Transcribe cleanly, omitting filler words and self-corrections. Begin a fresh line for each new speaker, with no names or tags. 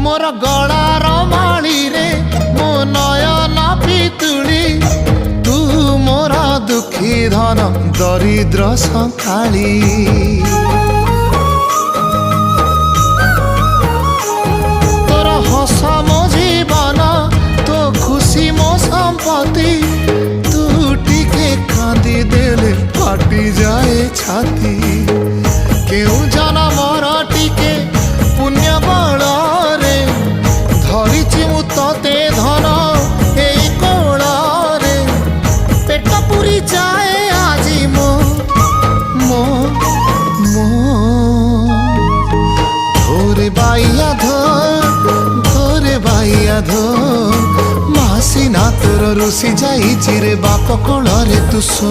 मोर गलार माली रे मो नयन पितुली तू मोर दुखी धन दरिद्र संकाली तोर हस मो जीवन तो खुशी मो संपत्ति तू टिके कांदी देले फाटी जाए छाती केउ जनमर टिके पुण्य बल रे धरिछि मु तते धन एई कोल रे पेट पुरी जाए आजी मो मो मो धोरे बाइया धो मासी ना तोर रुसी जाई रे बाप कोल रे तू सो।